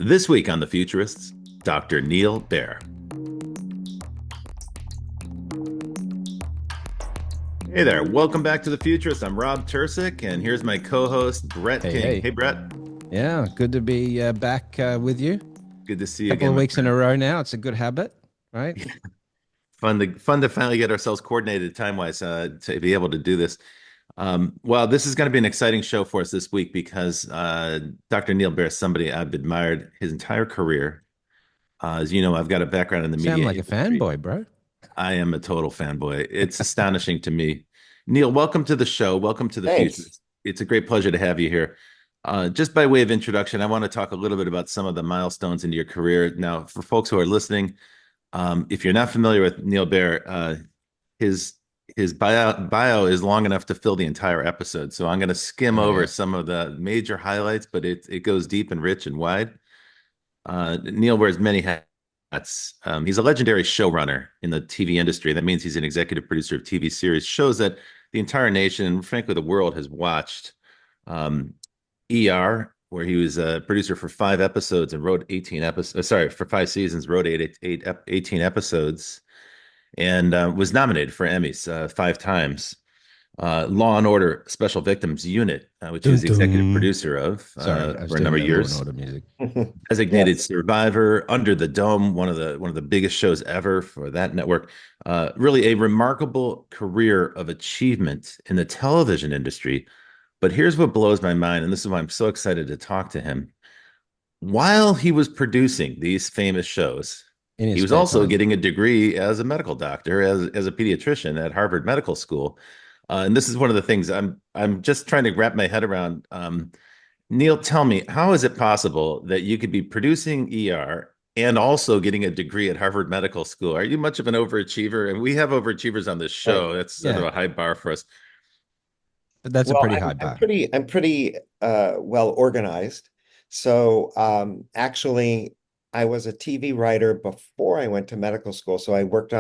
This week on The Futurists, Dr. Neal Baer. Hey there, welcome back to The Futurists. I'm Rob Tercek, and here's my co-host, Brett Hey, King. hey. Hey, Brett. Yeah, good to be back with you. Good to see you Couple again, of my weeks in friend. a row now. It's a good habit, right? Fun to finally get ourselves coordinated time-wise to be able to do this. Well, this is going to be an exciting show for us this week because Dr. Neal Baer is somebody I've admired his entire career. As you know, I've got a background in the Sound media like a industry. fanboy, bro. I am a total fanboy. It's astonishing to me. Neil, welcome to the show. Welcome to the future. Thanks. It's a great pleasure to have you here. Just by way of introduction, I want to talk a little bit about some of the milestones in your career. Now, for folks who are listening, if you're not familiar with Neil Baer, his his bio is long enough to fill the entire episode. So I'm going to skim Oh over yeah. some of the major highlights, but it goes deep and rich and wide. Neil wears many hats. He's a legendary showrunner in the TV industry. That means he's an executive producer of TV series, shows that the entire nation and frankly the world has watched. Um, ER, where he was a producer for 5 episodes and wrote 18 episodes. Sorry, for 5 seasons, wrote 18 episodes, and was nominated for Emmys 5 times. Law and Order Special Victims Unit, which he was Dun the executive dun. producer of Sorry, I was for a doing number of the Law and years. Order music. Designated Yes. Survivor, Under the Dome, one of the biggest shows ever for that network. Really a remarkable career of achievement in the television industry. But here's what blows my mind, and this is why I'm so excited to talk to him. While he was producing these famous shows, In he his was spare also time. getting a degree as a medical doctor, as a pediatrician at Harvard Medical School. And this is one of the things I'm just trying to wrap my head around. Neil, tell me, how is it possible that you could be producing ER and also getting a degree at Harvard Medical School? Are you much of an overachiever? And we have overachievers on this Right. show. That's sort of Yeah, a high bar for us. but that's a Well, pretty I'm high I'm bar. pretty well organized. So actually I was a TV writer before I went to medical school. So I wrote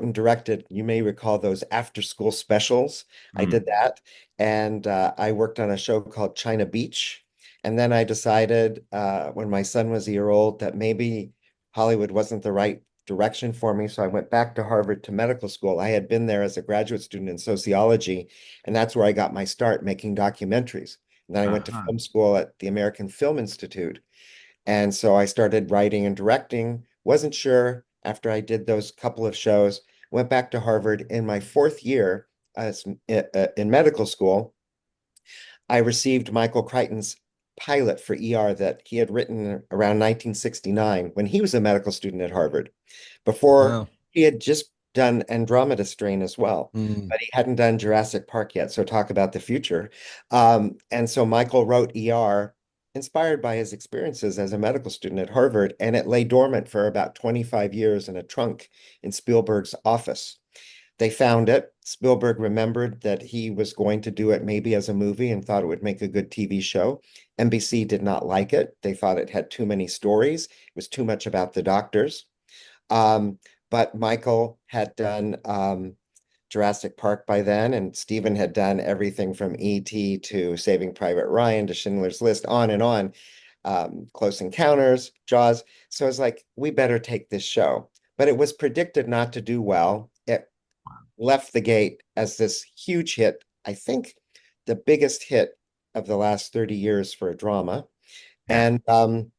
and directed, you may recall those after school specials. I Mm. did that. And I worked on a show called China Beach. And then I decided when my son was a year old that maybe Hollywood wasn't the right direction for me. So I went back to Harvard to medical school. I had been there as a graduate student in sociology, and that's where I got my start making documentaries. And then I went to Uh-huh. film school at the American Film Institute. And so I started writing and directing. Wasn't sure after I did those couple of shows, went back to Harvard in my fourth year as in medical school. I received Michael Crichton's pilot for ER that he had written around 1969 when he was a medical student at Harvard. Before Wow. he had just done Andromeda Strain as well, Mm. but he hadn't done Jurassic Park yet. So talk about the future. And so Michael wrote ER inspired by his experiences as a medical student at Harvard, and it lay dormant for about 25 years in a trunk in Spielberg's office. They found it. Spielberg remembered that he was going to do it maybe as a movie and thought it would make a good TV show. NBC did not like it. They thought it had too many stories. It was too much about the doctors. Um, but Michael had done Jurassic Park by then, and Stephen had done everything from E.T. to Saving Private Ryan to Schindler's List, on and on. Close Encounters, Jaws. So I was like, we better take this show. But it was predicted not to do well. It left the gate as this huge hit. I think the biggest hit of the last 30 years for a drama. Yeah. And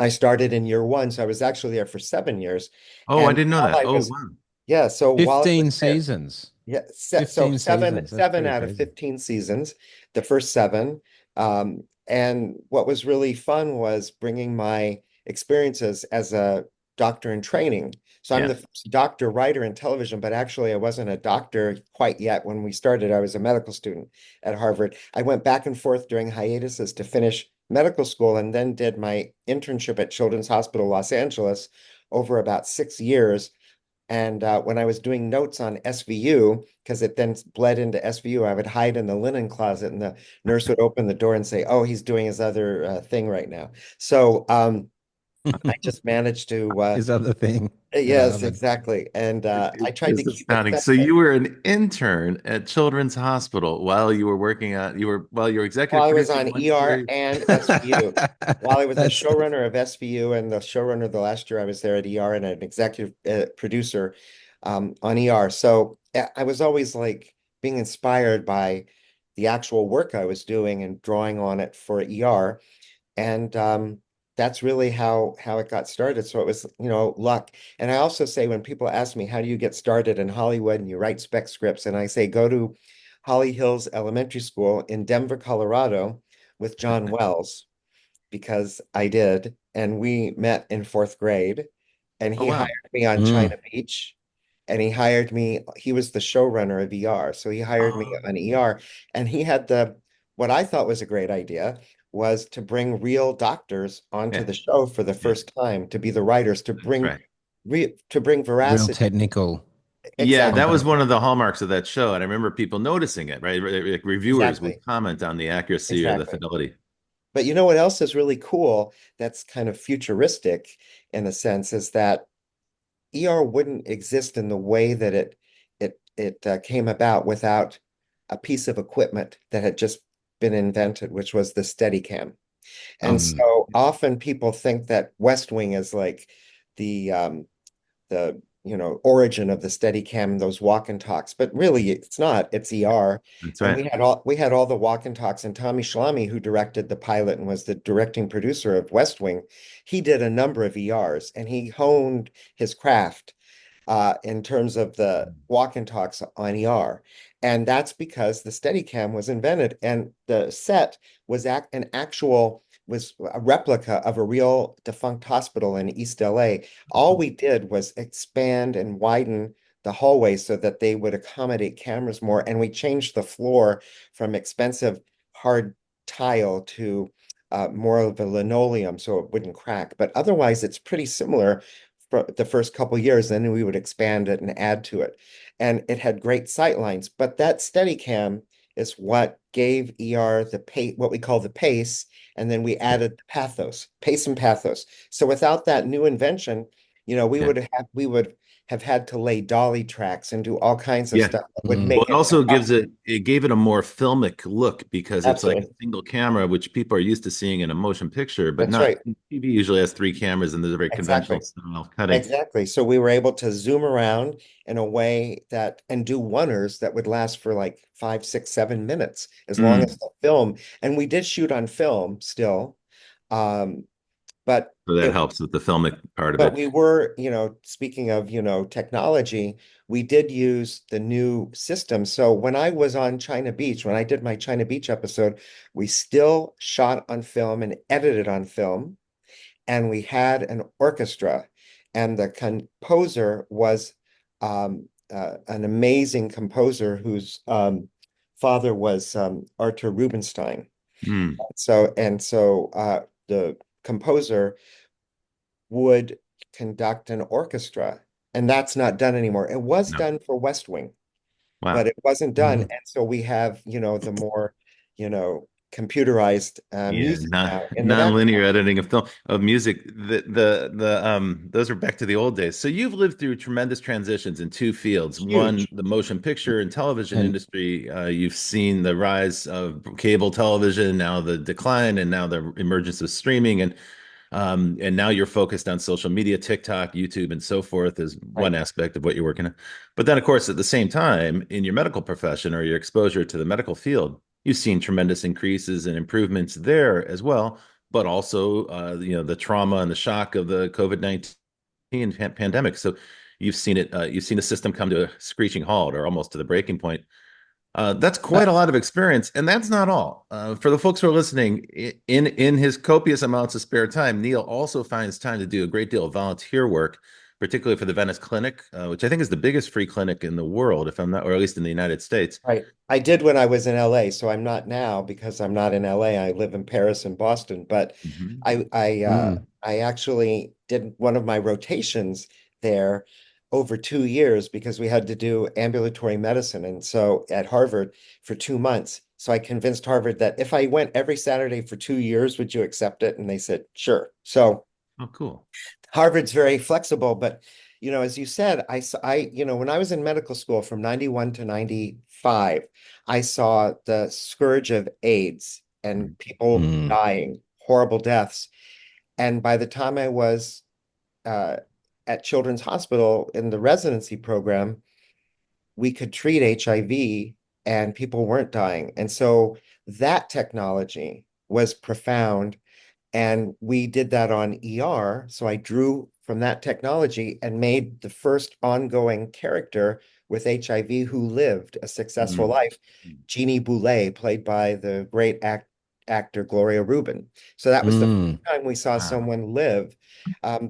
I started in year one, so I was actually there for 7 years. Oh, I And didn't know while that. I Oh, was, wow. yeah, so while I was 15 there, seasons. yeah, so 15 seven seasons. That's seven pretty out of crazy. 15 seasons, the first seven. And what was really fun was bringing my experiences as a doctor in training. So I'm Yeah. the first doctor writer in television, but actually I wasn't a doctor quite yet when we started. I was a medical student at Harvard. I went back and forth during hiatuses to finish medical school and then did my internship at Children's Hospital Los Angeles over about 6 years. And when I was doing notes on SVU, because it then bled into SVU, I would hide in the linen closet, and the nurse would open the door and say, "Oh, he's doing his other thing right now." So I just managed to His other thing at yes, Harvard. exactly. And I tried to It's keep it astounding. So separate. you were an intern at Children's Hospital while you were working on while you were While executive I was producing on one ER series. and SVU. While I was a That's showrunner of SVU and the showrunner the last year I was there at ER and an executive producer on ER. So I was always like being inspired by the actual work I was doing and drawing on it for ER. And that's really how it got started. So it was, luck. And I also say when people ask me, how do you get started in Hollywood and you write spec scripts? And I say, go to Holly Hills Elementary School in Denver, Colorado with John Wells because I did. And we met in fourth grade. And Oh he hired wow. me on mm. China Beach. And he hired me, he was the showrunner of ER. So he hired me Oh, on ER. And he had what I thought was a great idea was to bring real doctors onto yeah, the show for the yeah, first time, to be the writers, that's right. to bring Real veracity. technical Yeah, that was company. one of the hallmarks of that show, and I remember people noticing it, right? Like reviewers would Exactly. comment on the accuracy or the Exactly. fidelity. But you know what else is really cool that's kind of futuristic in a sense is that ER wouldn't exist in the way that it came about without a piece of equipment that had just been invented, which was the Steadicam. And Oh, Mm. so often people think that West Wing is like the origin of the Steadicam, those walk and talks, but really it's not. It's ER. that's And right. we had all the walk and talks, and Tommy Schlamme, who directed the pilot and was the directing producer of West Wing, he did a number of ERs and he honed his craft in terms of the walk and talks on ER. And that's because the Steadicam was invented and the set was was a replica of a real defunct hospital in East LA. All we did was expand and widen the hallway so that they would accommodate cameras more. And we changed the floor from expensive hard tile to more of a linoleum so it wouldn't crack. But otherwise, it's pretty similar for the first couple years, then we would expand it and add to it. And it had great sight lines, but that Steadicam is what gave ER the pace, what we call the pace, and then we added the pace and pathos. So without that new invention, Yeah. we would have had to lay dolly tracks and do all kinds of Yeah. stuff that would Mm. Well, make it it also impossible. it gave it a more filmic look because it's like a Absolutely. single camera, which people are used to seeing in a motion picture, but That's not right. TV usually has three cameras and there's a very conventional Exactly. style cutting. Exactly. So we were able to zoom around in a way that and do oneers that would last for like 5, 6, 7 minutes, as long as Mm. the film. And we did shoot on film still. Um, but So that it helps with the filmic part of but it. we were, speaking of, technology, we did use the new system. So when I was on China Beach, when I did my China Beach episode, we still shot on film and edited on film and we had an orchestra, and the composer was an amazing composer whose father was Arthur Rubinstein. Mm. So the composer would conduct an orchestra, and that's not done anymore. It was No. done for West Wing, but Wow. it wasn't done. Mm. And so we have, the more, computerized Yeah, music non now in the non-linear background. editing of film of music. The those are back to the old days. So you've lived through tremendous transitions in two fields. One, Huge. the motion picture and television And industry. You've seen the rise of cable television, now the decline, and now the emergence of streaming. And now you're focused on social media, TikTok, YouTube, and so forth is one Right. aspect of what you're working on. But then, of course, at the same time, in your medical profession or your exposure to the medical field, you've seen tremendous increases and improvements there as well. But also, the trauma and the shock of the COVID-19 pandemic. So you've seen it. You've seen the system come to a screeching halt or almost to the breaking point. That's uh, quite a lot of experience, and that's not all. For the folks who are listening, in his copious amounts of spare time, Neal also finds time to do a great deal of volunteer work, particularly for the Venice Clinic, which I think is the biggest free clinic in the world, if I'm not, or at least in the United States. Right. I did when I was in LA, so I'm not now because I'm not in LA. I live in Paris and Boston, but Mhm. mm. I actually did one of my rotations there over 2 years because we had to do ambulatory medicine. And so at Harvard for 2 months. So I convinced Harvard that if I went every Saturday for 2 years, would you accept it? And they said, sure. So Oh, cool. Harvard's very flexible, but as you said, when I was in medical school from 91 to 95, I saw the scourge of AIDS and people Mm. dying, horrible deaths. And by the time I was uh, at Children's Hospital in the residency program, we could treat HIV and people weren't dying. And so that technology was profound. And we did that on ER. So I drew from that technology and made the first ongoing character with HIV who lived a successful Mm. life, Jeannie Boulet, played by the great actor Gloria Rubin. So that was the first Mm. time we saw Wow. someone live.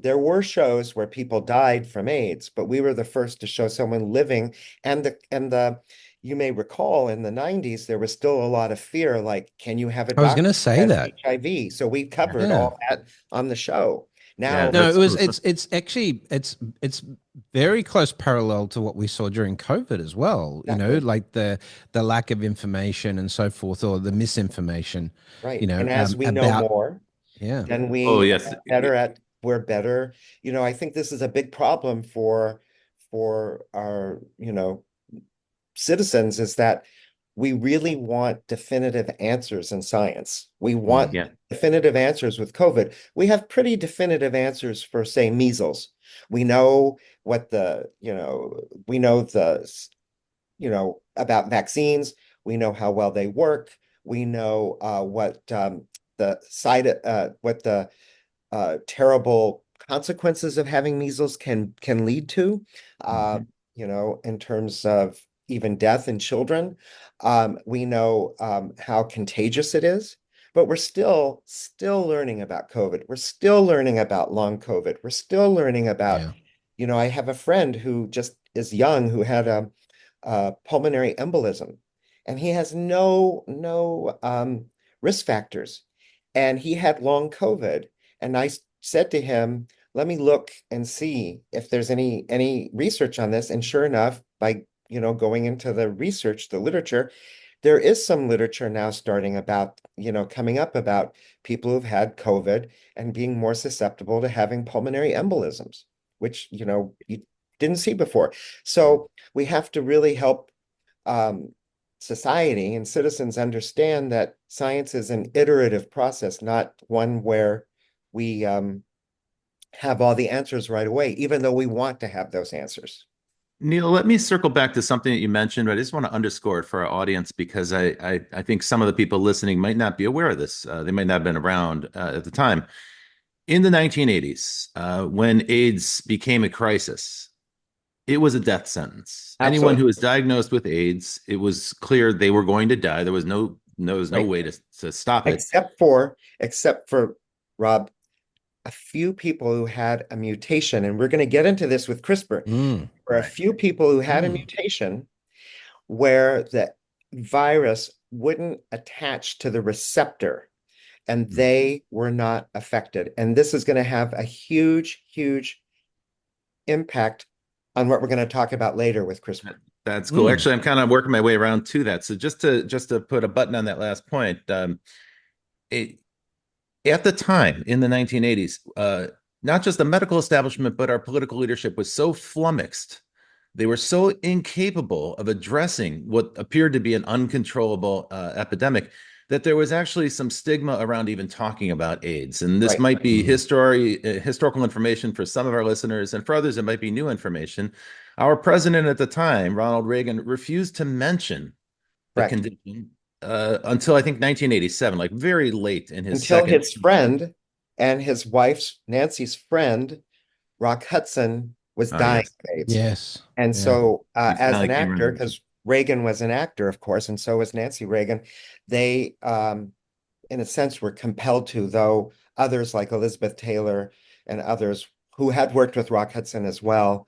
There were shows where people died from AIDS, but we were the first to show someone living. And the you may recall in the 90s, there was still a lot of fear, like, can you have a I was going doctor to who say has that. HIV? So we Yeah. covered Yeah. all that on the show. Yeah, Now, No, it that's was cool. it's actually it's very close parallel to what we saw during COVID as well, exactly like the lack of information and so forth, or the misinformation, right. And as we know about, more, yeah. then Oh, we yes. are better at we're better. I think this is a big problem for our, citizens is that we really want definitive answers in science. We want Yeah. definitive answers with COVID. We have pretty definitive answers for, say, measles. We know what we know about vaccines. We know how well they work. We know what the terrible consequences of having measles can lead to, uh, Mhm. in terms of even death in children. We know how contagious it is, but we're still learning about COVID. We're still learning about long COVID. We're still learning about, Yeah. I have a friend who just is young who had a pulmonary embolism, and he has no risk factors, and he had long COVID. And I said to him, "Let me look and see if there's any research on this." And sure enough, by going into the research, the literature, there is some literature now starting about, coming up about people who've had COVID and being more susceptible to having pulmonary embolisms, which, you didn't see before. So we have to really help um, society and citizens understand that science is an iterative process, not one where we have all the answers right away, even though we want to have those answers. Neil, let me circle back to something that you mentioned, but I just want to underscore it for our audience because I think some of the people listening might not be aware of this. They might not have been around at the time. In the 1980s, when AIDS became a crisis, it was a death sentence. Anyone who Absolutely. was diagnosed with AIDS, it was clear they were going to die. There was no Right. way to stop it. Except for Rob, a few people who had a mutation, and we're going to get into this with CRISPR. Mm. There are a Right. few people who had a Mm. mutation where the virus wouldn't attach to the receptor, and Mm. they were not affected. And this is going to have a huge, huge impact on what we're going to talk about later with CRISPR. That's cool. Mm. Actually, I'm kind of working my way around to that. So just to put a button on that last point, it, at the time in the 1980s, not just the medical establishment, but our political leadership was so flummoxed. They were so incapable of addressing what appeared to be an uncontrollable epidemic that there was actually some stigma around even talking about AIDS. And this Right. might be Mm. historical information for some of our listeners, and for others, it might be new information. Our president at the time, Ronald Reagan, refused to mention the Correct. condition until I think 1987, like very late in his Until second. his friend and his wife's, Nancy's friend, Rock Hudson, was Oh, dying yes. of AIDS. Yes. And Yeah. so, He as finally an came actor, around. because Reagan was an actor, of course, and so was Nancy Reagan, they, in a sense, were compelled to, though others like Elizabeth Taylor and others who had worked with Rock Hudson as well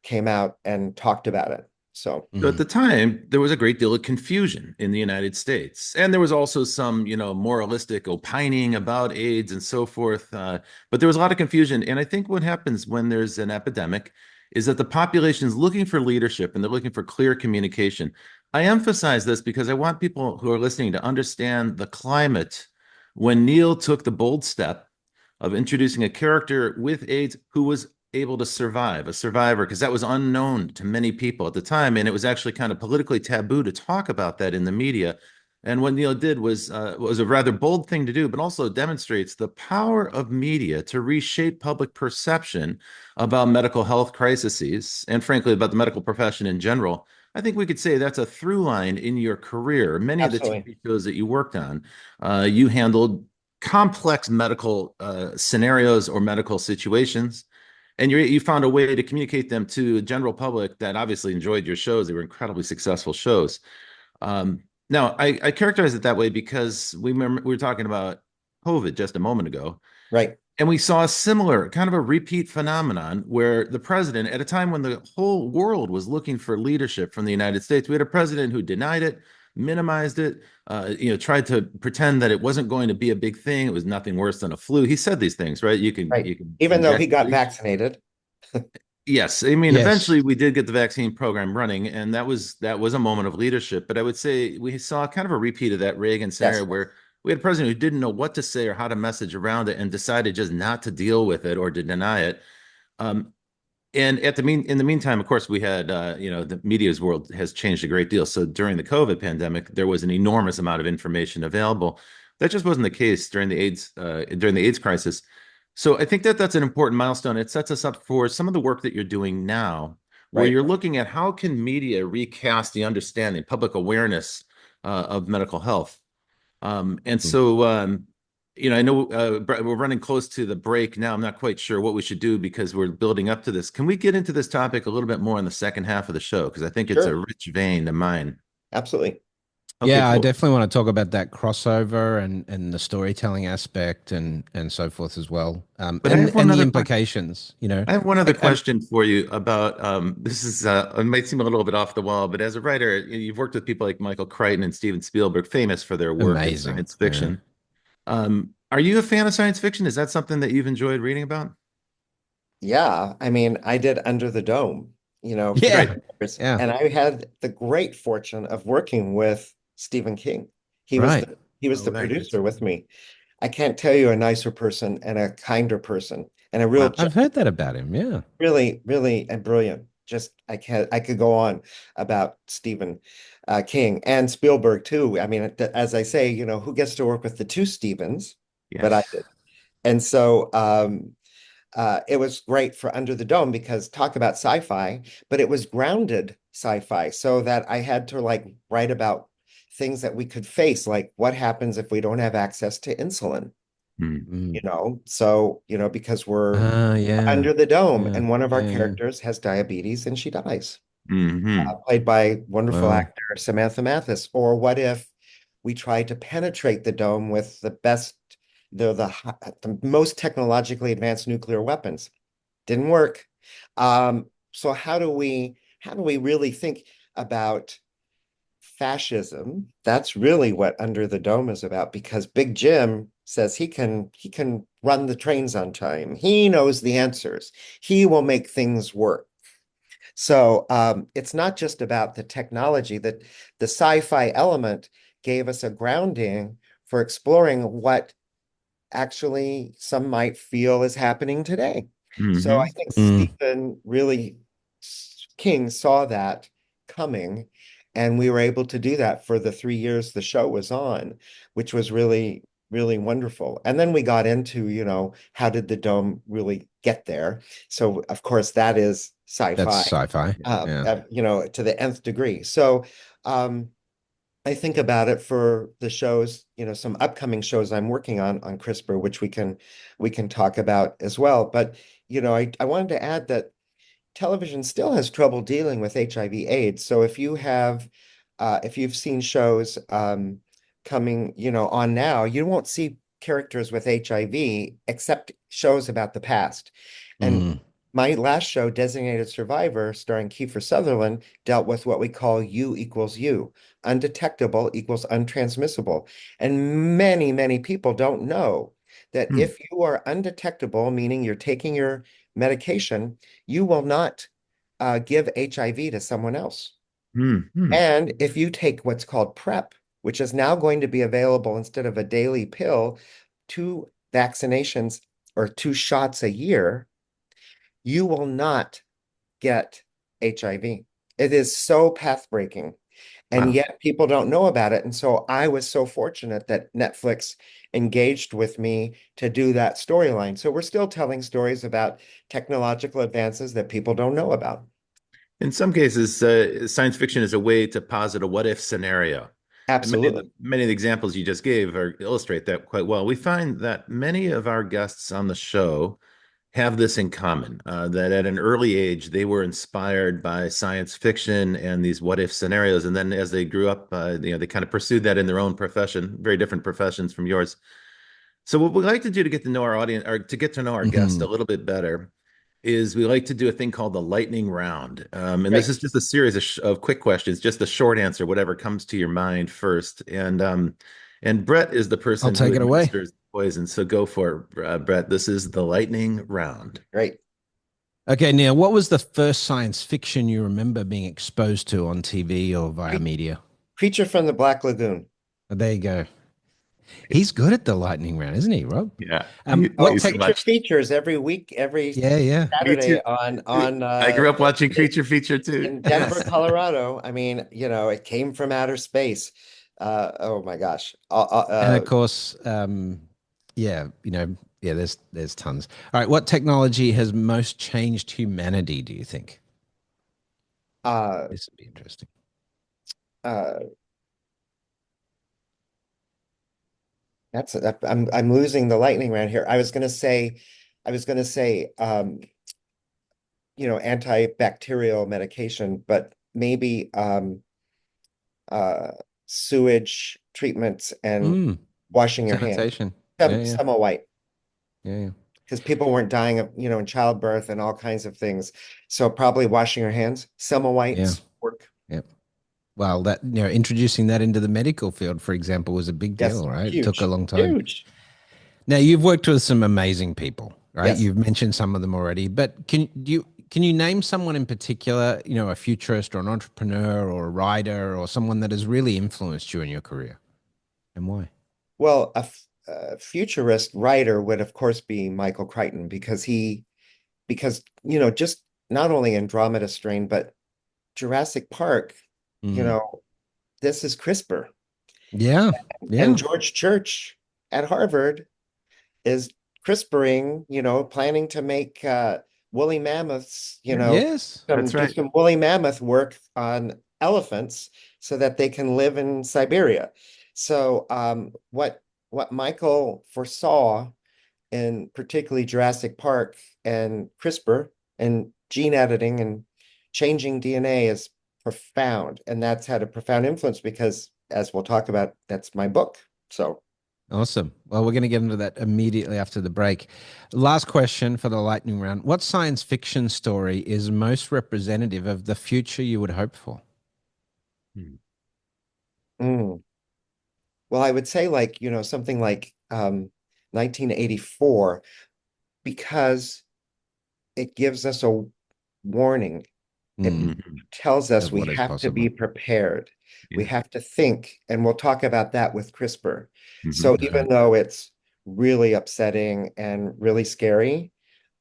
came out and talked about it. So, So at Mm. the time, there was a great deal of confusion in the United States. And there was also some, moralistic opining about AIDS and so forth. But there was a lot of confusion. And I think what happens when there's an epidemic is that the population is looking for leadership and they're looking for clear communication. I emphasize this because I want people who are listening to understand the climate when Neil took the bold step of introducing a character with AIDS who was able to survive, a survivor, because that was unknown to many people at the time. And it was actually kind of politically taboo to talk about that in the media. And what Neil did was a rather bold thing to do, but also demonstrates the power of media to reshape public perception about medical health crises and, frankly, about the medical profession in general. I think we could say that's a through line in your career. Many of the Absolutely. TV shows that you worked on, you handled complex medical scenarios or medical situations, and you found a way to communicate them to the general public that obviously enjoyed your shows. They were incredibly successful shows. Now, I characterize it that way because we were talking about COVID just a moment ago, Right. and we saw a similar kind of a repeat phenomenon where the president, at a time when the whole world was looking for leadership from the United States, we had a president who denied it, minimized it, tried to pretend that it wasn't going to be a big thing. It was nothing worse than a flu. He said these things, right? Right. You can Even though he inject. got vaccinated. Yes, I mean, Yes. eventually we did get the vaccine program running, and that was a moment of leadership. But I would say we saw kind of a repeat of that Reagan scenario Yes. where we had a president who didn't know what to say or how to message around it, and decided just not to deal with it or to deny it. Um, and in the meantime, of course, we had the media's world has changed a great deal. So during the COVID pandemic, there was an enormous amount of information available. That just wasn't the case during the AIDS crisis. So I think that that's an important milestone. It sets us up for some of the work that you're doing now, where Right. you're looking at how can media recast the understanding, public awareness of medical health. And Mm. so, I know we're running close to the break now. I'm not quite sure what we should do because we're building up to this. Can we get into this topic a little bit more in the second half of the show? Because I think it's a Sure. rich vein to mine. Absolutely. Okay, Yeah, I cool. definitely want to talk about that crossover and the storytelling aspect and so forth as well. But I have And one the other question. implications, you know. I have one other Like, question for you about this is it might seem a little bit off the wall, but as a writer, you've worked with people like Michael Crichton and Steven Spielberg, famous for their work in amazing. science Yeah. fiction. Are you a fan of science fiction? Is that something that you've enjoyed reading about? Yeah. I mean, I did Under the Dome, for Great. Yeah. years. Yeah. And I had the great fortune of working with Stephen King. He was Right. the he was Oh, the right. producer with me. I can't tell you a nicer person and a kinder person and a real Wow. I've heard that about him. Yeah. really, really and brilliant. Just I could go on about Stephen King and Spielberg too. I mean, as I say, who gets to work with the two Stevens? But I Yes. did. And so it was great for Under the Dome because talk about sci-fi, but it was grounded sci-fi so that I had to like write about things that we could face, like what happens if we don't have access to insulin, Hmm. Mm. So, because we're Yeah. under the dome Yeah. and one of our Yeah. Yeah. characters has diabetes and she dies, Hmm. played by wonderful Wow. actor Samantha Mathis. Or what if we tried to penetrate the dome with the best, the most technologically advanced nuclear weapons? Didn't work. So how do we really think about fascism? That's really what Under the Dome is about because Big Jim says he can run the trains on time. He knows the answers. He will make things work. So it's not just about the technology, that the sci-fi element gave us a grounding for exploring what actually some might feel is happening today. So I Hmm. think Mm. Stephen really King saw that coming, and we were able to do that for the 3 years the show was on, which was really, really wonderful. And then we got into, how did the dome really get there? So of course that is That's sci-fi, sci-fi. Yeah. to the nth degree. So I think about it for the shows, some upcoming shows I'm working on CRISPR, which we can talk about as well. But I wanted to add that television still has trouble dealing with HIV AIDS. So if you've seen shows coming, on now, you won't see characters with HIV except shows about the past. And Mm. my last show, Designated Survivor, starring Kiefer Sutherland, dealt with what we call U equals U. Undetectable equals untransmissible. And many, many people don't know that Hmm. if you are undetectable, meaning you're taking your medication, you will not give HIV to someone else. Hmm. Hmm. And if you take what's called PrEP, which is now going to be available instead of a daily pill, two vaccinations or 2 shots a year, you will not get HIV. It is so path-breaking, and Wow. yet people don't know about it. And so I was so fortunate that Netflix engaged with me to do that storyline. So we're still telling stories about technological advances that people don't know about. In some cases, science fiction is a way to posit a what if scenario. And Absolutely. many of the examples you just gave illustrate that quite well. We find that many of our guests on the show have this in common, that at an early age, they were inspired by science fiction and these what if scenarios. And then as they grew up, they kind of pursued that in their own profession, very different professions from yours. So what we like to do to get to know our audience or to get to know our guest Hmm. a little bit better is we like to do a thing called the lightning round. And this Right. is just a series of quick questions, just a short answer, whatever comes to your mind first. And Brett is the I'll person who take it away. administers the poison. So go for it, Brett. This is the lightning round. Right. Okay, Neil, what was the first science fiction you remember being exposed to on TV or via Cre- media? Creature from the Black Lagoon. Oh, there you go. He's good at the lightning round, isn't he, Rob? Yeah. Thank Oh, you What so tech? Creature much. features every week, every Yeah, yeah, Me too. Saturday on I grew up watching Creature Feature too. in Denver, Colorado. I mean, it came from outer space. Oh my gosh. and of course, yeah, yeah. There's tons. All right, what technology has most changed humanity? Do you think uh, this would be interesting? uh, I'm losing the lightning round here. I was gonna say, antibacterial medication, but maybe uh, sewage treatments and Mm, washing your hands. sanitation. Yeah, yeah, Summer White, yeah, yeah. because people weren't dying of, in childbirth and all kinds of things. So probably washing your hands. Summer Yeah. Whites work. Yeah. Well, introducing that into the medical field, for example, was a big Yes, deal, right? It took a huge, long time. huge. Now, you've worked with some amazing people, right? Yes. You've mentioned some of them already, but can you name someone in particular, a futurist or an entrepreneur or a writer or someone that has really influenced you in your career, and why? Well, a futurist writer would, of course, be Michael Crichton because just not only Andromeda Strain, but Jurassic Park, you Mm. know, this is CRISPR. Yeah, And yeah, George Church at Harvard is CRISPRing, planning to make woolly mammoths, yes, That's do right. some woolly mammoth work on elephants so that they can live in Siberia. So what Michael foresaw in particularly Jurassic Park and CRISPR and gene editing and changing DNA is profound. And that's had a profound influence because, as we'll talk about, that's my book. So, awesome. Well, we're going to get into that immediately after the break. Last question for the lightning round: what science fiction story is most representative of the future you would hope for? Hmm. mm. Well, I would say something like 1984, because it gives us a warning. It Mm, Mhm. tells us of we what is have to be possible. prepared. We Yeah. have to think, and we'll talk about that with CRISPR. So Mhm. Uh-huh. even though it's really upsetting and really scary,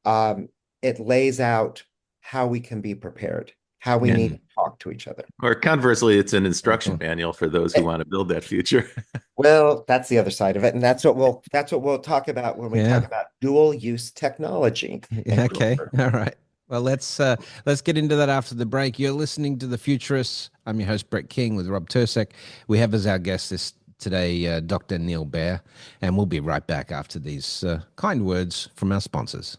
um, it lays out how we can be prepared, how we Yeah. need Mm, to talk to each other. Or conversely, it's an very instruction cool. manual for those who Eh, want to build that future. Well, that's the other side of it, and that's what we'll talk about when we talk Yeah. about dual use technology and Okay. CRISPR. All right. Well, let's get into that after the break. You're listening to the Futurists. I'm your host Brett King with Rob Tercek. We have as our guest this today Dr. Neal Baer, and we'll be right back after these kind words from our sponsors.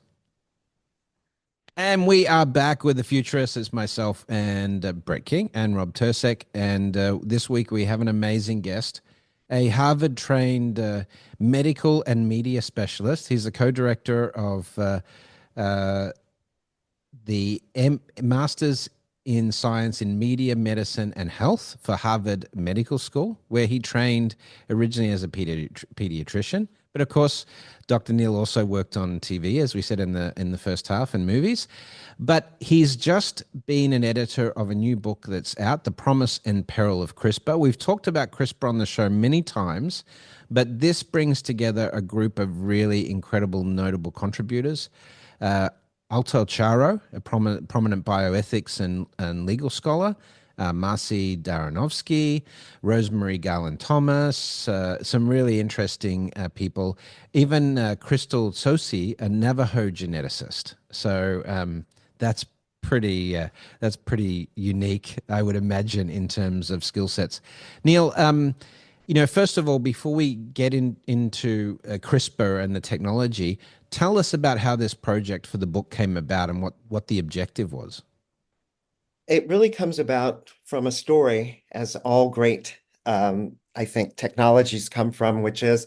And we are back with the Futurists. It's myself and Brett King and Rob Tercek. And this week we have an amazing guest, a Harvard trained medical and media specialist. He's the co director of uh, the Masters in Science in Media, Medicine, and Health for Harvard Medical School, where he trained originally as a pediatrician. But of course, Dr. Neal also worked on TV, as we said in the first half, and movies. But he's just been an editor of a new book that's out, The Promise and Peril of CRISPR. We've talked about CRISPR on the show many times, But this brings together a group of really incredible, notable contributors. Uh, Alto Charo, a prominent bioethics and legal scholar, Marcy Daranovsky, Rosemary Garland Thomas, some really interesting people. Even Crystal Sosi, a Navajo geneticist. So that's pretty unique, I would imagine, in terms of skill sets. Neal, first of all, before we get into CRISPR and the technology, tell us about how this project for the book came about and what the objective was. It really comes about from a story, as all great, I think, technologies come from, which is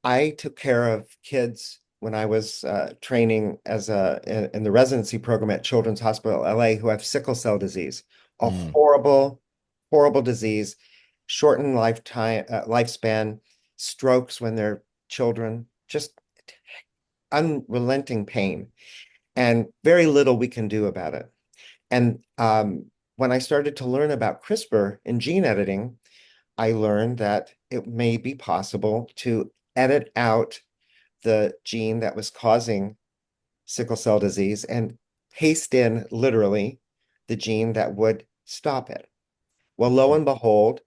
I took care of kids when I was training in the residency program at Children's Hospital LA who have sickle cell disease, a Mm, horrible, horrible disease, shortened lifespan, strokes when they're children, just unrelenting pain, and very little we can do about it. And when I started to learn about CRISPR and gene editing, I learned that it may be possible to edit out the gene that was causing sickle cell disease and paste in literally the gene that would stop it. Well, lo and behold,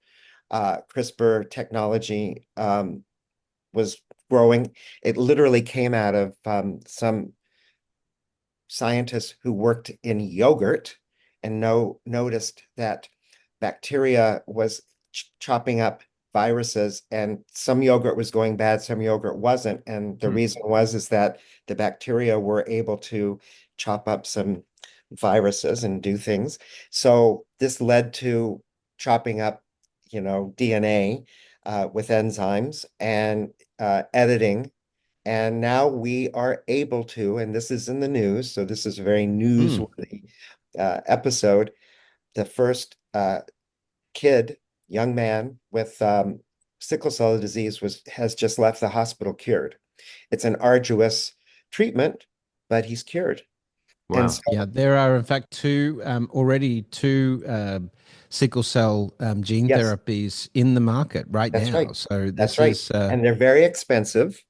CRISPR technology was growing. It literally came out of some scientists who worked in yogurt and noticed that bacteria was chopping up viruses, and some yogurt was going bad, some yogurt wasn't. And the mm, reason is that the bacteria were able to chop up some viruses and do things. So this led to chopping up, DNA with enzymes and editing, and now we are able to, and this is in the news, so this is a very mm. newsworthy episode. The first kid, young man with sickle cell disease has just left the hospital cured. It's an arduous treatment, but he's cured. And Wow. so, Yeah, there are in fact already two sickle cell gene yes, therapies in the market right that's right. now. So That's this right. is And they're very expensive,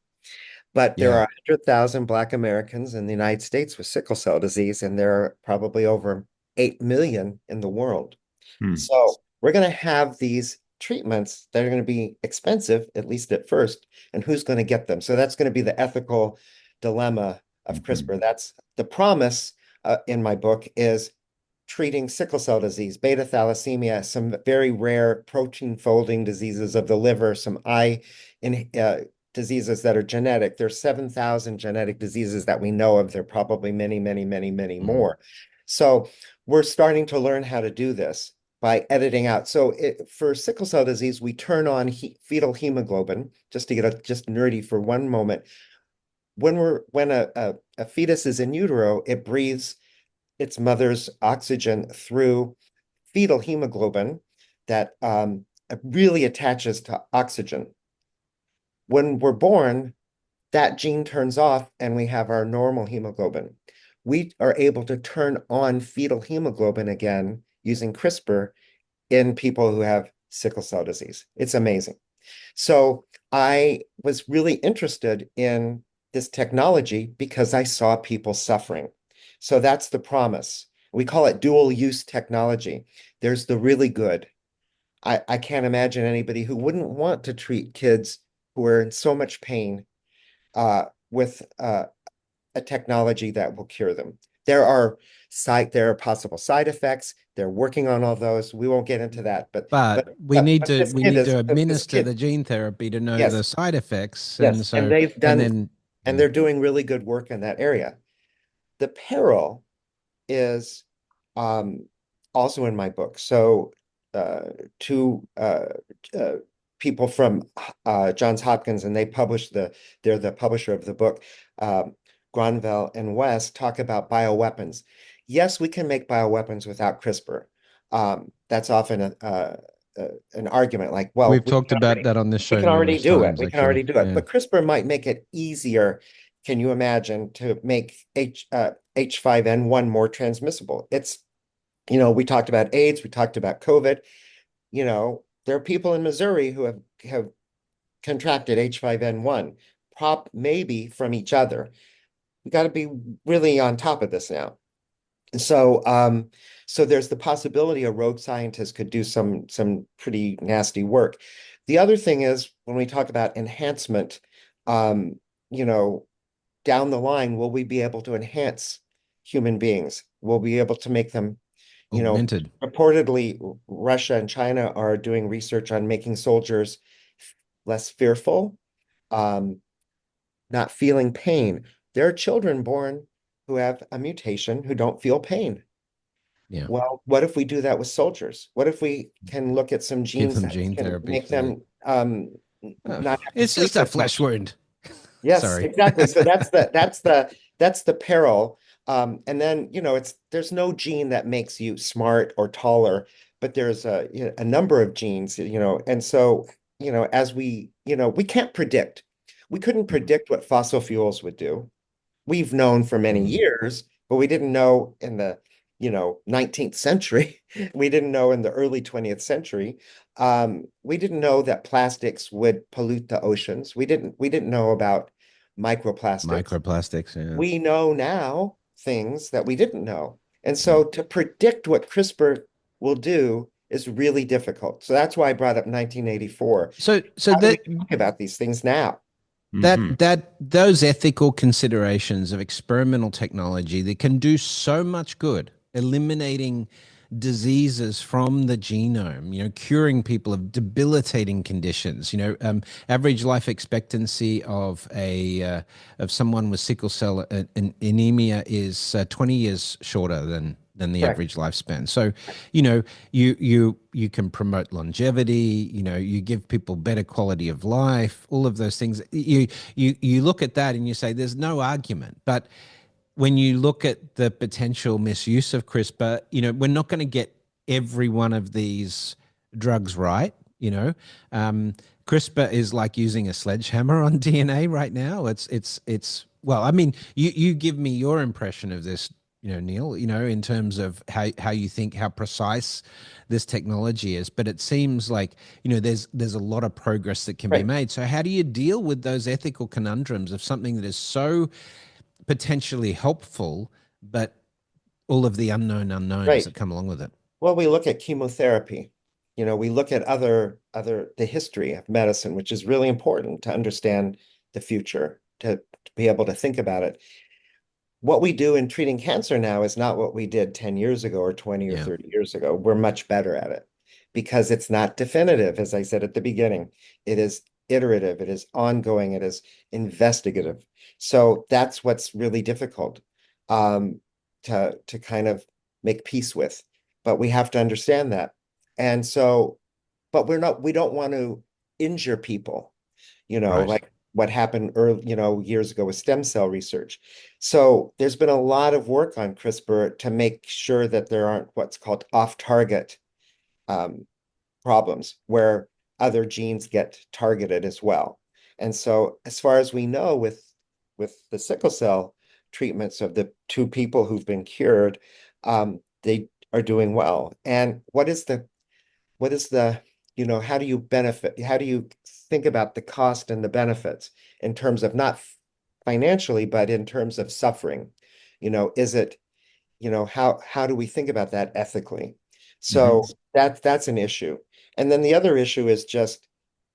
but there are yeah. 100,000 Black Americans in the United States with sickle cell disease, and there are probably over 8 million in the world. Hmm. So we're going to have these treatments that are going to be expensive, at least at first, and who's going to get them? So that's going to be the ethical dilemma of Mhm. CRISPR. That's the promise in my book is treating sickle cell disease, beta thalassemia, some very rare protein folding diseases of the liver, some eye in, diseases that are genetic. There's 7,000 genetic diseases that we know of. There are probably many, many, many, many Mm. more. So we're starting to learn how to do this by editing out. So for sickle cell disease, we turn on fetal hemoglobin, just to get just nerdy for one moment. When a fetus is in utero, it breathes its mother's oxygen through fetal hemoglobin that really attaches to oxygen. When we're born, that gene turns off and we have our normal hemoglobin. We are able to turn on fetal hemoglobin again using CRISPR in people who have sickle cell disease. It's amazing. So I was really interested in this technology because I saw people suffering. So that's the promise. We call it dual use technology. There's the really good. I can't imagine anybody who wouldn't want to treat kids who are in so much pain with a technology that will cure them. There are possible side effects. They're working on all those. We won't get into that, but But but but, but we need to this administer kid, the gene therapy to know yes, the side effects, and yes, and so they've and done, then and yeah. they're doing really good work in that area. The peril is um, also in my book. So two uh, people from Johns Hopkins, and they're the publisher of the book, um, Granville and West, talk about bioweapons. Yes, we can make bioweapons without CRISPR. That's often an argument like, well, We've talked about that on this we show can already numerous do it. times, We can already actually. do it. Yeah. But CRISPR might make it easier. Can you imagine to make H5N1 more transmissible? We talked about AIDS, we talked about COVID. There are people in Missouri who have contracted H5N1, prop maybe from each other. We got to be really on top of this now. So, so there's the possibility a rogue scientist could do some pretty nasty work. The other thing is when we talk about enhancement, um, you know, down the line, will we be able to enhance human beings? Will we be able to make them, you know, Augmented. reportedly Russia and China are doing research on making soldiers less fearful, um, not feeling pain. There are children born who have a mutation who don't feel pain. Yeah. Well, what if we do that with soldiers? What if we can look at some Give genes them that gene can therapy. make Yeah. them Oh, not have to it's sleep just a as flesh much? wound. Yes, Sorry. exactly. So that's the peril. And then, it's there's no gene that makes you smart or taller, but there's a number of genes, and so, as we can't predict. We couldn't Mhm. predict what fossil fuels would do. We've known for many Mm. years, but we didn't know in the, 19th century. We didn't know in the early 20th century. We didn't know that plastics would pollute the oceans. We didn't know about microplastics. Microplastics. Yeah. We know now things that we didn't know. And Mm. so to predict what CRISPR will do is really difficult. So that's why I brought up 1984. So How do we that talk about these things now? Mhm. those ethical considerations of experimental technology that can do so much good, eliminating diseases from the genome, curing people of debilitating conditions. Average life expectancy of someone with sickle cell anemia is 20 years shorter than the Correct. average lifespan. So, you can promote longevity. You give people better quality of life. All of those things. You look at that and you say there's no argument, but when you look at the potential misuse of CRISPR, we're not going to get every one of these drugs right. Um, CRISPR is like using a sledgehammer on DNA right now. It's well, I mean, you give me your impression of this, Neil, in terms of how you think how precise this technology is, but it seems like, there's a lot of progress that can be Right. made. So how do you deal with those ethical conundrums of something that is so potentially helpful, but all of the unknown unknowns Right. that come along with it? Well, we look at chemotherapy. We look at the history of medicine, which is really important to understand the future, to be able to think about it. What we do in treating cancer now is not what we did 10 years ago or 20 or Yeah. 30 years ago. We're much better at it because it's not definitive, as I said at the beginning. It is iterative, it is ongoing, it is investigative. So that's what's really difficult um, to kind of make peace with. But we have to understand that. And so, but we don't want to injure people, Right. like what happened early, years ago with stem cell research. So there's been a lot of work on CRISPR to make sure that there aren't what's called off-target um, problems where other genes get targeted as well. And so, as far as we know, with the sickle cell treatments of the two people who've been cured, they are doing well. And what is the, how do you benefit? How do you think about the cost and the benefits in terms of not financially, but in terms of suffering? Is it, how do we think about that ethically? Mhm. So that's an issue. And then the other issue is just,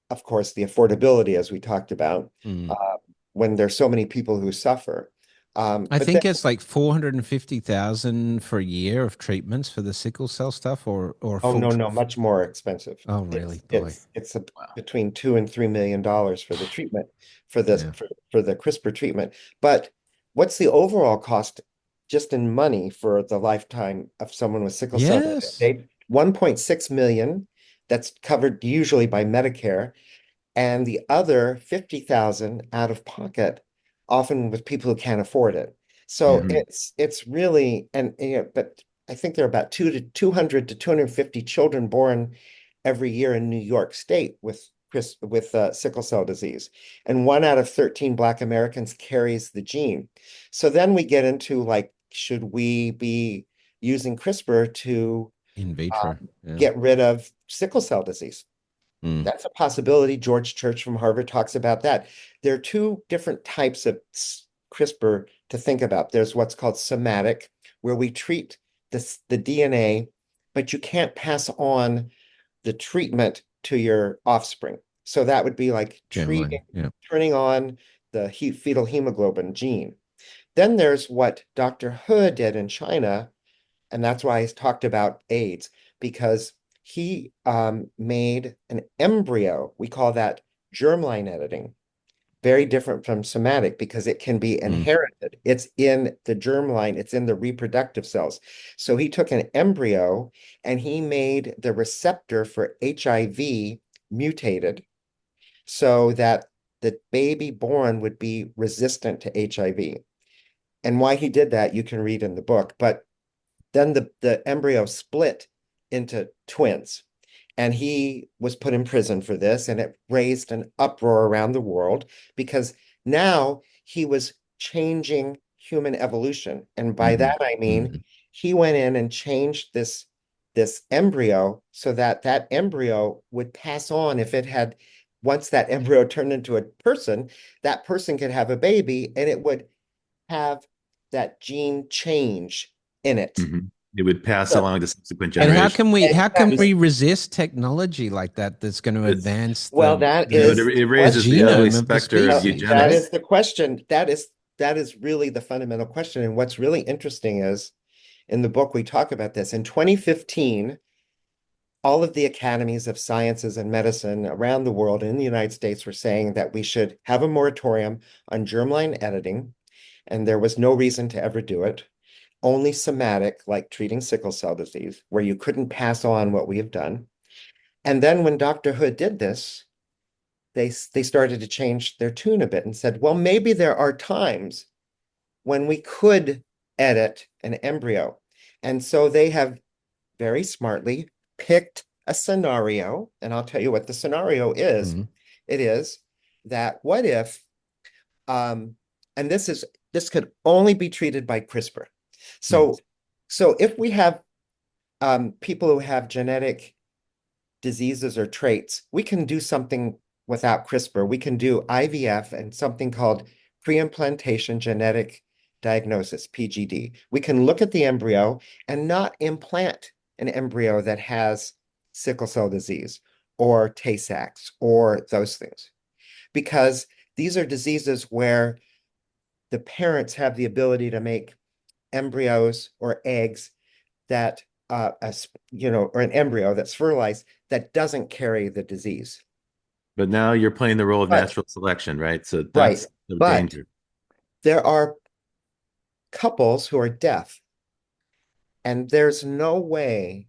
of course, the affordability, as we talked about, Mm. uh, when there's so many people who suffer. I But then, think it's like 450,000 for a year of treatments for the sickle cell stuff or oh full. no, no, much more expensive. Oh, really? It's Boy. it's it's Wow. between $2 and $3 million for the treatment for this Yeah. for the CRISPR treatment. But what's the overall cost just in money for the lifetime of someone with sickle cell disease? Yes. 1.6 million that's covered usually by Medicare, and the other 50,000 out of pocket, often with people who can't afford it. So Mhm. it's really but I think there are about 200 to 250 children born every year in New York State with sickle cell disease, and 1 out of 13 Black Americans carries the gene. So then we get into like, should we be using CRISPR to In vitro. Yeah. get rid of sickle cell disease? Mm. That's a possibility. George Church from Harvard talks about that. There are two different types of CRISPR to think about. There's what's called somatic, where we treat the DNA, but you can't pass on the treatment to your offspring. So that would be like Germline. Yeah. turning on the fetal hemoglobin gene. Then there's what Dr. He did in China, and that's why I talked about AIDS, because he made an embryo. We call that germline editing. Very different from somatic because it can be Mm. inherited. It's in the germline, it's in the reproductive cells. So he took an embryo and he made the receptor for HIV mutated so that the baby born would be resistant to HIV. And why he did that, you can read in the book. But then the embryo split into twins. And he was put in prison for this, and it raised an uproar around the world because now he was changing human evolution. And by Mm-hmm. that I mean Mm-hmm. he went in and changed this embryo so that that embryo would pass on if it had once that embryo turned into a person, that person could have a baby and it would have that gene change in it. Mm-hmm. It would pass So along to subsequent And generations. how can exactly. we resist technology like that that's going to It's, advance Well, the that you know, is it the the raises the ugly genome of the specter of species, that right? is eugenics. the question. That is really the fundamental question. And what's really interesting is in the book we talk about this. In 2015, all of the academies of sciences and medicine around the world in the United States were saying that we should have a moratorium on germline editing, and there was no reason to ever do it. Only somatic, like treating sickle cell disease, where you couldn't pass on what we have done. And then when Dr. Hood did this, they started to change their tune a bit and said, well, maybe there are times when we could edit an embryo. And so they have very smartly picked a scenario, and I'll tell you what the scenario is. Mm. It is that what if, and this could only be treated by CRISPR. Mm. So if we have people who have genetic diseases or traits, we can do something without CRISPR. We can do IVF and something called pre-implantation genetic diagnosis, PGD. We can look at the embryo and not implant an embryo that has sickle cell disease or Tay-Sachs or those things, because these are diseases where the parents have the ability to make embryos or eggs that or an embryo that's fertilized that doesn't carry the disease. But now you're playing the role of But natural selection, right? So right, that's the but danger. there are couples who are deaf, and there's no way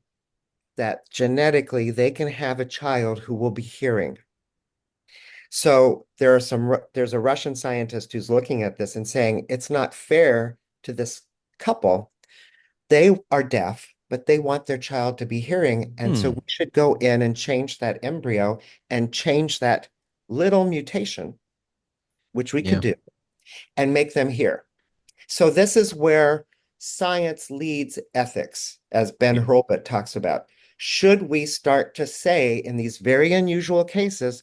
that genetically they can have a child who will be hearing. So there's a Russian scientist who's looking at this and saying it's not fair to this couple. They are deaf, but they want their child to be hearing. And so Hmm. we should go in and change that embryo and change that little mutation, which we could Yeah. do, and make them hear. So this is where science leads ethics, as Ben Yeah. Hurlbut talks about. Should we start to say in these very unusual cases,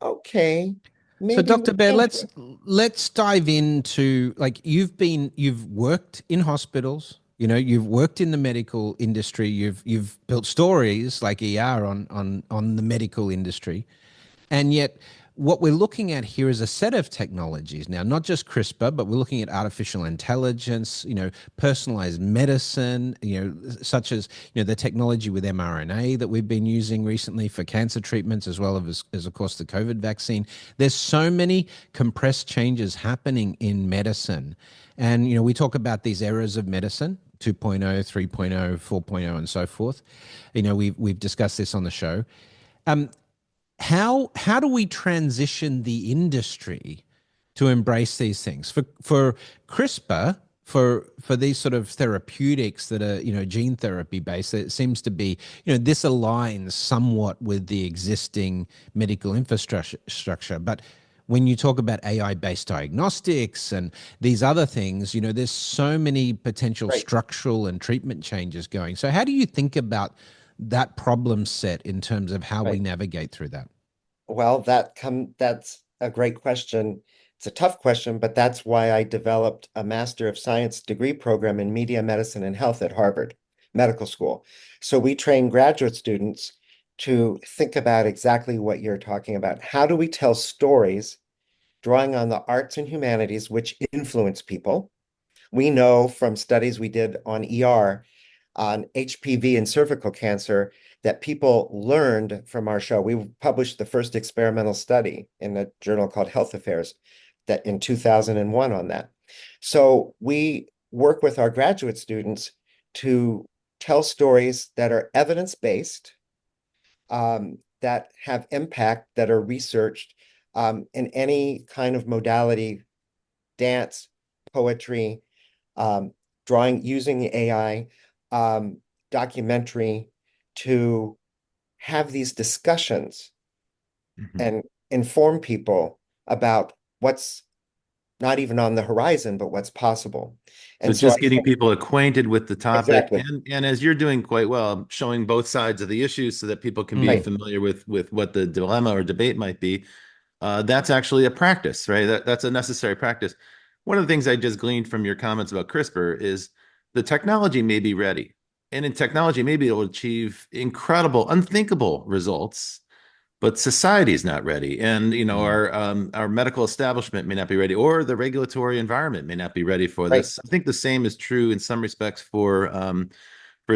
okay, So, maybe we Dr. Baer, can do it. let's dive into, like, you've worked in hospitals, you've worked in the medical industry, you've built stories like ER on the medical industry. And yet, what we're looking at here is a set of technologies now, not just CRISPR, but we're looking at artificial intelligence, personalized medicine, such as, the technology with mRNA that we've been using recently for cancer treatments, as well as of course, the COVID vaccine. There's so many compressed changes happening in medicine. And, we talk about these eras of medicine, 2.0, 3.0, 4.0, and so forth. We've discussed this on the show. How do we transition the industry to embrace these things for CRISPR, for these sort of therapeutics that are gene therapy based? It seems to be this aligns somewhat with the existing medical infrastructure, but when you talk about AI based diagnostics and these other things, there's so many potential Right. structural and treatment changes going. So how do you think about that problem set in terms of how we Right. navigate through that? Well, that's a great question. It's a tough question, but that's why I developed a Master of Science degree program in media medicine and health at Harvard Medical School. So we train graduate students to think about exactly what you're talking about. How do we tell stories drawing on the arts and humanities which influence people? We know from studies we did on ER, on HPV and cervical cancer, that people learned from our show. We published the first experimental study in a journal called Health Affairs that in 2001 on that. So we work with our graduate students to tell stories that are evidence-based, that have impact, that are researched, in any kind of modality, dance, poetry, um, drawing using AI, um, documentary, to have these discussions Mhm. and inform people about what's not even on the horizon, but what's possible. So And so I just getting think people acquainted with the topic, exactly and as you're doing quite well, showing both sides of the issue so that people can be Mm. right, familiar with what the dilemma or debate might be. That's actually a practice, right? That's a necessary practice. One of the things I just gleaned from your comments about CRISPR is the technology may be ready, and in technology, maybe it will achieve incredible, unthinkable results, but society is not ready, and Mm. our medical establishment may not be ready, or the regulatory environment may not be ready for right, this. I think the same is true in some respects for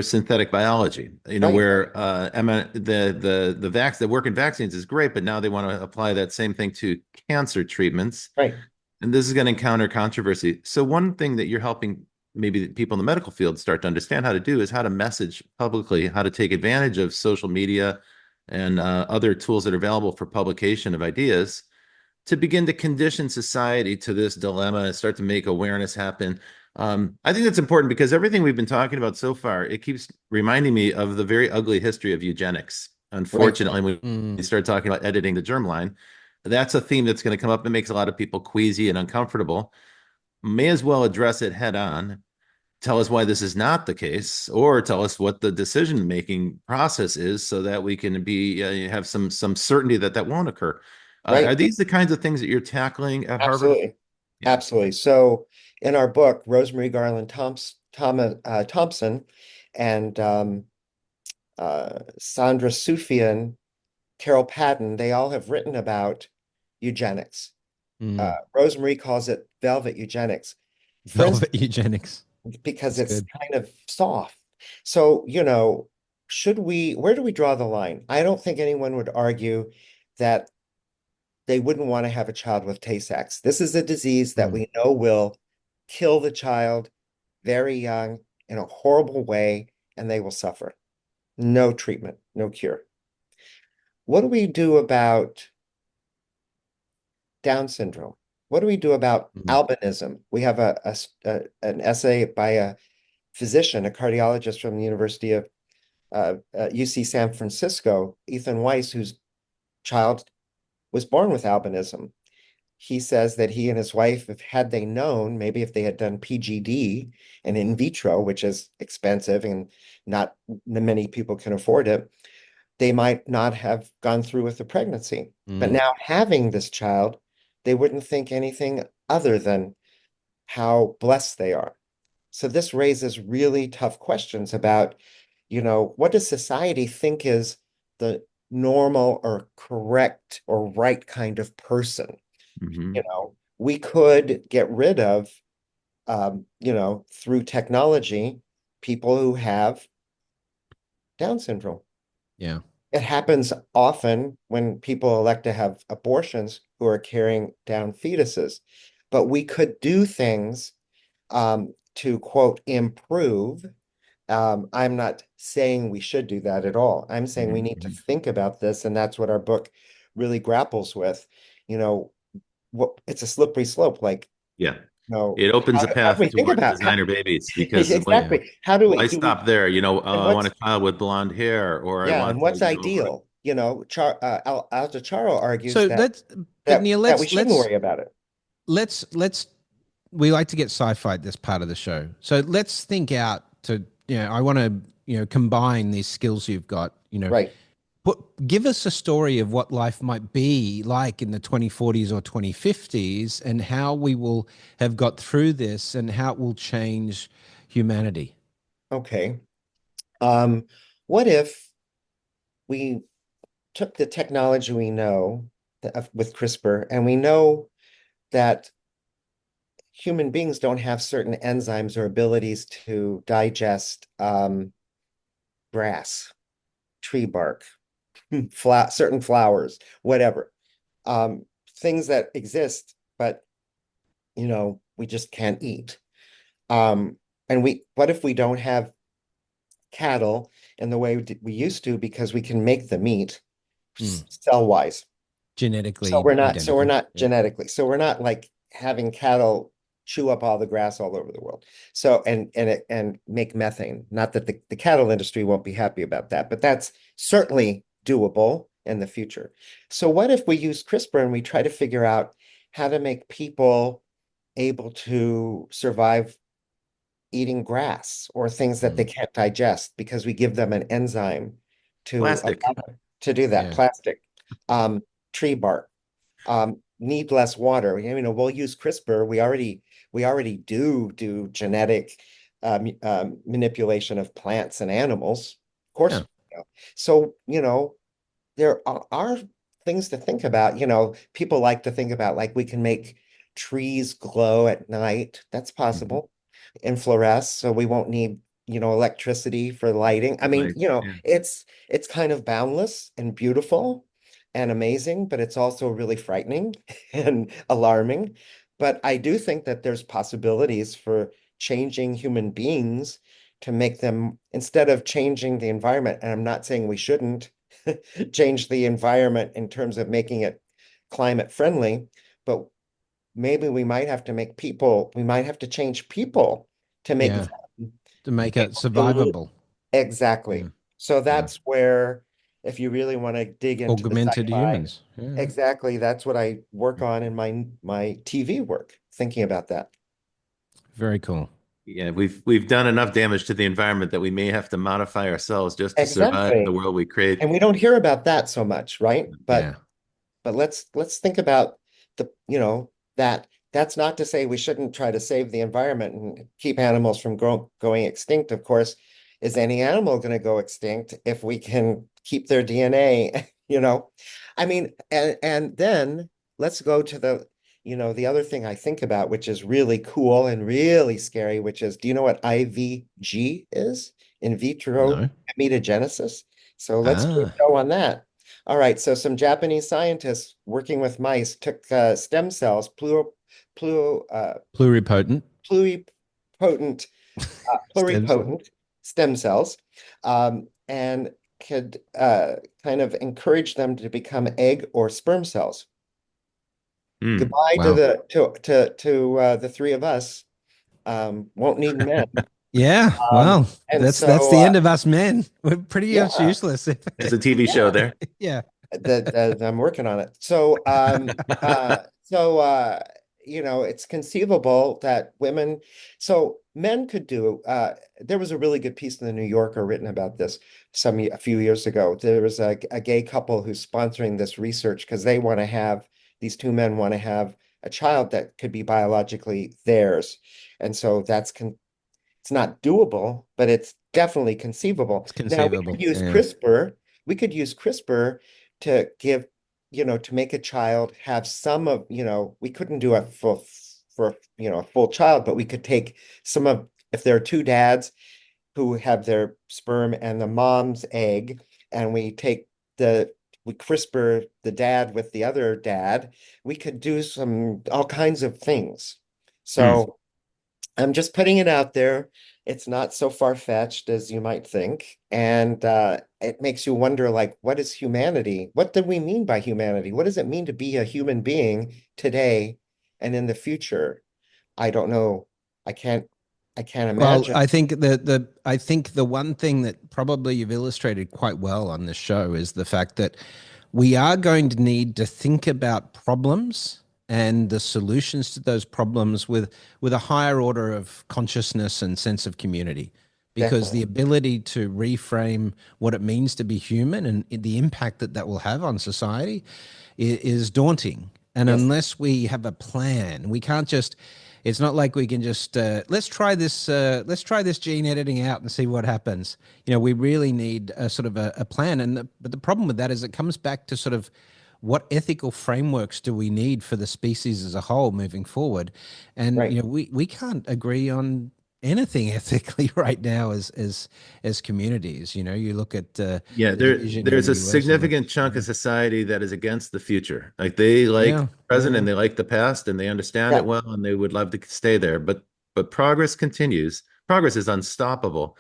synthetic biology. right, Where the work in vaccines is great, but now they want to apply that same thing to cancer treatments, right, and this is going to encounter controversy. So one thing that you're helping maybe people in the medical field start to understand how to do is how to message publicly, how to take advantage of social media and other tools that are available for publication of ideas to begin to condition society to this dilemma and start to make awareness happen. I think that's important because everything we've been talking about so far, it keeps reminding me of the very ugly history of eugenics. right, Unfortunately, when Mm. we start talking about editing the germline, that's a theme that's going to come up and makes a lot of people queasy and uncomfortable. May as well address it head on, tell us why this is not the case, or tell us what the decision making process is so that we can be have some certainty that that won't occur. Are right. these the kinds of things that you're tackling at Harvard? Absolutely. Yeah. Absolutely. So in our book, Rosemary Garland Thompson and Sandra Sufyan, Carol Patton, they all have written about eugenics. Mm. Rosemary calls it velvet eugenics. For instance, Velvet eugenics. because That's it's good. kind of soft. So, where do we draw the line? I don't think anyone would argue that they wouldn't want to have a child with Tay-Sachs. This is a disease that Mm. we know will kill the child very young in a horrible way, and they will suffer. No treatment, no cure. What do we do about Down syndrome? What do we do about Mm. albinism? We have an essay by a physician, a cardiologist from the University of UC San Francisco, Ethan Weiss, whose child was born with albinism. He says that he and his wife, if had they known, maybe if they had done PGD and in vitro, which is expensive and not many people can afford it, they might not have gone through with the pregnancy. But Mm. now having this child, they wouldn't think anything other than how blessed they are. So this raises really tough questions about, what does society think is the normal or correct or right kind of person? Hmm. We could get rid of, through technology, people who have Down syndrome. Yeah. It happens often when people elect to have abortions who are carrying down fetuses. But we could do things, to quote, improve. I'm not saying we should do that at all. I'm saying we need to Hmm. think about this, and that's what our book really grapples with. You know, it's a slippery slope. Like, Yeah. no, It opens a how do path we think toward about designer babies because Yeah. exactly? How do we why do we stop there? and I want a child with blonde hair, or I yeah, want and to, what's ideal? Altacharo argues So that let's, but Neil, that we shouldn't worry about it. let's we like to get sci-fi at this part of the show. So let's think out to, I want to combine these skills you've got, Right. give us a story of what life might be like in the 2040s or 2050s and how we will have got through this and how it will change humanity. Okay. Um, what if we took the technology we know with CRISPR, and we know that human beings don't have certain enzymes or abilities to digest grass, tree bark, certain flowers, whatever, um, things that exist, but we just can't eat. Um, and what if we don't have cattle in the way we used to because we can make the meat Mm. cell wise. Genetically So we're identical. not Yeah. genetically. So we're not like having cattle chew up all the grass all over the world. So and make methane. Not that the cattle industry won't be happy about that, but that's certainly doable in the future. So what if we use CRISPR and we try to figure out how to make people able to survive eating grass or things that they Mm. can't digest because we give them an enzyme to Plastic. to do that. Yeah. Plastic, tree bark, need less water. We'll use CRISPR. We already do genetic manipulation of plants and animals. Of Yeah. course. So, there are things to think about. People like to think about like we can make trees glow at night. That's Mhm. possible. And fluoresce, so we won't need, electricity for lighting. I mean, Lights. Yeah. it's kind of boundless and beautiful and amazing, but it's also really frightening and alarming. But I do think that there's possibilities for changing human beings to make them, instead of changing the environment, and I'm not saying we shouldn't change the environment in terms of making it climate friendly, but maybe we might have to change people to make Yeah. them To make it able to live. survivable. Yeah. Exactly. So Yeah. that's where, if you really want to dig into the Augmented sci-fi, humans. Yeah. exactly, that's what I work on in my TV work, thinking about that. Very cool. Yeah, we've done enough damage to the environment that we may have to modify ourselves just to survive the Exactly. world we create. And we don't hear about that so much, right? But Yeah. But let's think about that's not to say we shouldn't try to save the environment and keep animals from going extinct. Of course, is any animal going to go extinct if we can keep their DNA, I mean, and then let's go to the other thing I think about, which is really cool and really scary, which is, do you know what IVG is? In vitro No. gametogenesis. So let's do a Ah. show on that. All right, so some Japanese scientists working with mice took stem cells, Pluripotent pluripotent, stem cell. pluripotent stem cells, and could kind of encourage them to become egg or sperm cells. Hmm. Goodbye to Wow. the three of us. Won't need men. Yeah. Well, And that's so the end of us men. We're pretty much yeah, useless. There's a TV show yeah. there. Yeah. That I'm working on it. So it's conceivable that men could do. There was a really good piece in the New Yorker written about this a few years ago. There was a gay couple who's sponsoring this research because these two men want to have a child that could be biologically theirs, and so it's not doable, but it's definitely conceivable. It's Now conceivable. Yeah. We could use CRISPR to give, to make a child have some of, we couldn't do a a full child, but we could take some of, if there are two dads who have their sperm and the mom's egg, and we CRISPR the dad with the other dad, we could do all kinds of things. Hmm. So I'm just putting it out there. It's not so far-fetched as you might think. And it makes you wonder, like, what is humanity? What do we mean by humanity? What does it mean to be a human being today and in the future? I don't know. I can't I can't Well, imagine. I think the one thing that probably you've illustrated quite well on this show is the fact that we are going to need to think about problems and the solutions to those problems with a higher order of consciousness and sense of community. because the definitely. ability to reframe what it means to be human and the impact that that will have on society is daunting. And Yes, unless we have a plan, we can't just. It's not like we can just let's try this gene editing out and see what happens. You know, we really need a sort of a plan. But the problem with that is it comes back to sort of what ethical frameworks do we need for the species as a whole moving forward? And right. you know, we can't agree on anything ethically right now as communities. You know, you look at Yeah, the division in there's the a US on the significant chunk yeah of society that is against the future. Like they like yeah the present yeah and they like the past and they understand Yeah, it well and they would love to stay there. But progress continues. Progress is unstoppable.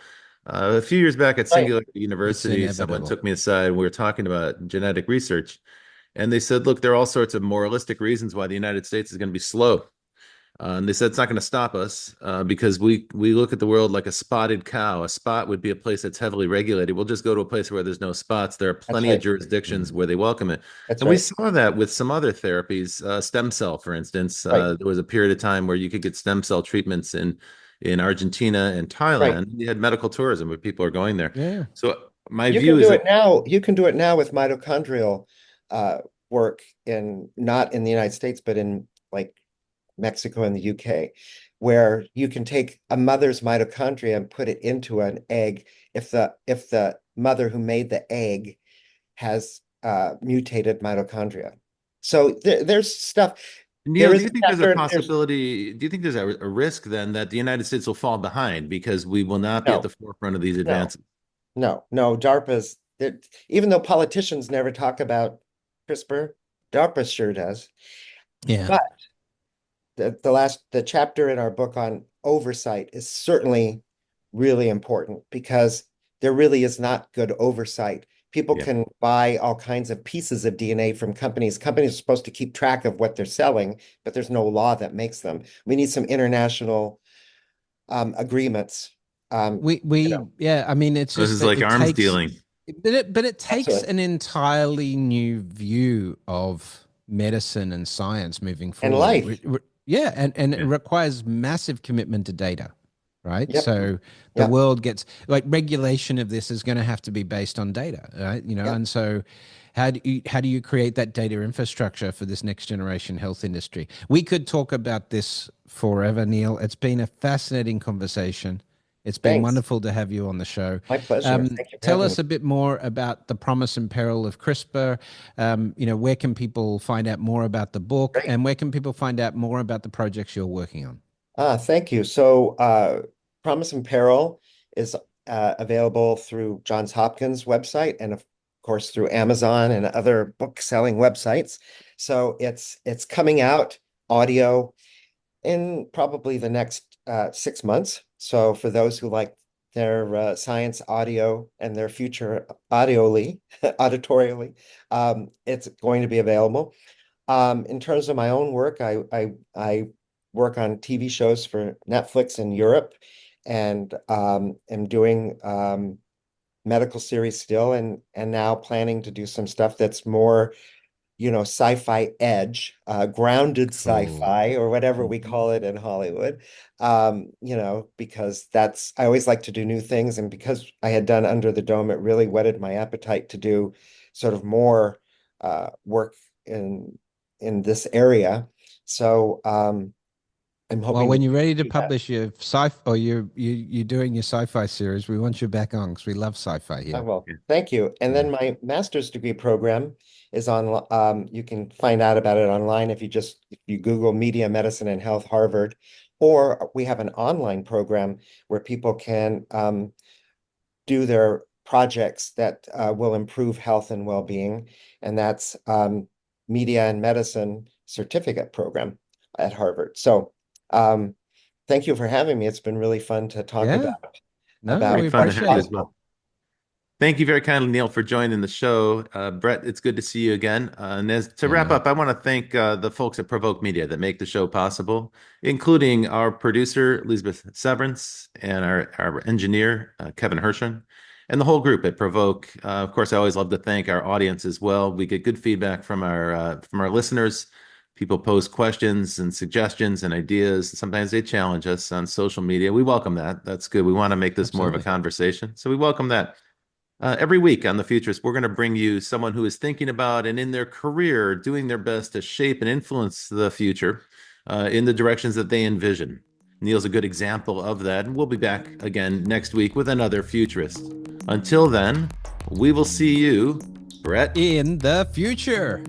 A few years back at right. Singularity it's University, someone inevitable. took me aside. We were talking about genetic research, and they said, "Look, there are all sorts of moralistic reasons why the United States is going to be slow." And they said it's not going to stop us because we look at the world like a spotted cow. A spot would be a place that's heavily regulated. We'll just go to a place where there's no spots. There are That's plenty of right. jurisdictions where they welcome it, That's and we right. saw that with some other therapies. Stem cell, for instance, Right. there was a period of time where you could get stem cell treatments in Argentina and Right. Thailand. You had medical tourism where people are going there. Yeah. So my You view can is do that it now. You can do it now with mitochondrial uh, work in not in the United States, but in like Mexico and the UK, where you can take a mother's mitochondria and put it into an egg if the mother who made the egg has mutated mitochondria. So there's stuff. Neil, There do is you a think there's a chapter. There's possibility? Do you think there's a risk then that the United States will fall behind because we will not be at the no, forefront of these no, advances? no. DARPA's even though politicians never talk about CRISPR, DARPA sure does. Yeah. But the chapter in our book on oversight is certainly really important because there really is not good oversight. People Yeah. can buy all kinds of pieces of DNA from companies. Companies are supposed to keep track of what they're selling, but there's no law that makes them. We need some international agreements. You We know, yeah, I mean it's This just is that like it arms takes dealing. but it takes absolutely. an entirely new view of medicine and science moving And forward. life. Yeah, and it Yeah. requires massive commitment to data, right? Yep. So the Yep. world gets like regulation of this is going to have to be based on data, right? You know, Yep. and so how do you create that data infrastructure for this next generation health industry? We could talk about this forever, Neil. It's been a fascinating conversation. It's been Thanks. wonderful to have you on the show. My pleasure. Thank you for Tell having me. us a bit more about the promise and peril of CRISPR. You know, where can people find out more about the book, Great. and where can people find out more about the projects you're working on? Thank you. So, Promise and Peril is available through Johns Hopkins website and of course through Amazon and other book selling websites. So it's coming out audio in probably the next 6 months. So for those who like their science audio and their future audioly, auditorially, it's going to be available. In terms of my own work, I work on TV shows for Netflix in Europe, and am doing medical series still, and now planning to do some stuff that's more, sci-fi edge, grounded Cool. sci-fi, or whatever we Mhm. call it in Hollywood. Because I always like to do new things, and because I had done Under the Dome, it really whetted my appetite to do sort of more work in this area. So I'm Well, hoping to when you're ready to do that. publish your sci or you're doing your sci-fi series, we want you back on because we love sci-fi I here. will. Yeah. Thank you. And Yeah. then my master's degree program is on, you can find out about it online if you Google Media Medicine and Health Harvard, or we have an online program where people can do their projects that will improve health and well-being. And that's Media and Medicine Certificate Program at Harvard. So thank you for having me. It's been really fun to talk Yeah. No, about we Great fun to what's have you appreciate as it. possible. well. Thank you very kindly, Neil, for joining the show. Brett, it's good to see you again. And to Yeah, wrap man. up, I want to thank the folks at Provoke Media that make the show possible, including our producer, Elizabeth Severance, and our engineer, Kevin Hershon, and the whole group at Provoke. Of course, I always love to thank our audience as well. We get good feedback from our listeners. People post questions and suggestions and ideas. Sometimes they challenge us on social media. We welcome that. That's good. We want to make this more of a conversation. So we welcome that. Every week on The Futurists, we're going to bring you someone who is thinking about and in their career doing their best to shape and influence the future in the directions that they envision. Neal's a good example of that. And we'll be back again next week with another Futurist. Until then, we will see you, Brett, in the future.